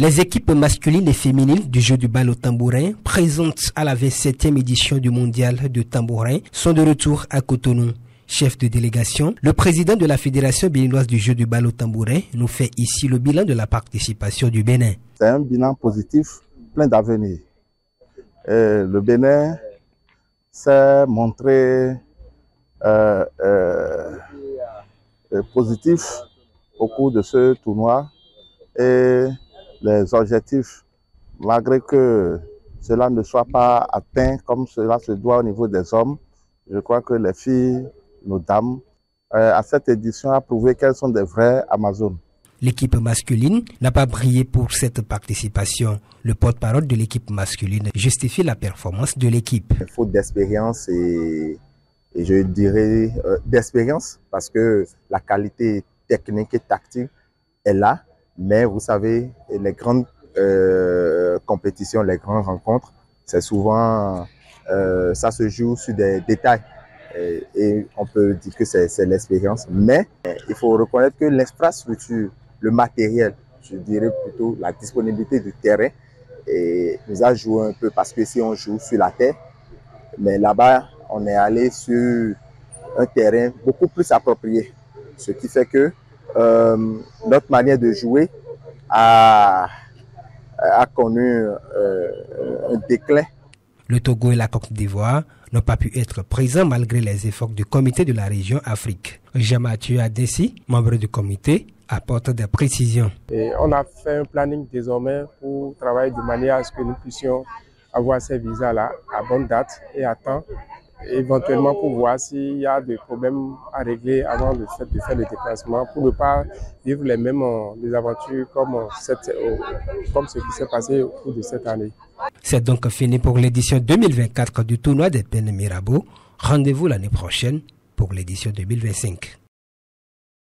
Les équipes masculines et féminines du jeu du bal au tambourin, présentes à la 27e édition du mondial de tambourin, sont de retour à Cotonou. Chef de délégation, le président de la Fédération béninoise du jeu du bal au tambourin nous fait ici le bilan de la participation du Bénin. C'est un bilan positif, plein d'avenir. Le Bénin s'est montré positif au cours de ce tournoi et les objectifs, malgré que cela ne soit pas atteint comme cela se doit au niveau des hommes, je crois que les filles, nos dames, à cette édition a prouvé qu'elles sont des vraies Amazones. L'équipe masculine n'a pas brillé pour cette participation. Le porte-parole de l'équipe masculine justifie la performance de l'équipe. Faute d'expérience et je dirais d'expérience parce que la qualité technique et tactique est là. Mais vous savez, les grandes compétitions, les grandes rencontres, c'est souvent, ça se joue sur des détails. Et on peut dire que c'est l'expérience. Mais il faut reconnaître que l'infrastructure, le matériel, je dirais plutôt la disponibilité du terrain, nous a joué un peu parce que si on joue sur la terre, mais là-bas, on est allé sur un terrain beaucoup plus approprié. Ce qui fait que notre manière de jouer a connu un déclin. Le Togo et la Côte d'Ivoire n'ont pas pu être présents malgré les efforts du comité de la région Afrique. Jean-Mathieu Adessi, membre du comité, apporte des précisions. Et on a fait un planning désormais pour travailler de manière à ce que nous puissions avoir ces visas-là à bonne date et à temps, éventuellement pour voir s'il y a des problèmes à régler avant le fait de faire le déplacement, pour ne pas vivre les mêmes aventures comme ce qui s'est passé au cours de cette année. C'est donc fini pour l'édition 2024 du tournoi des Peines Mirabeau. Rendez-vous l'année prochaine pour l'édition 2025.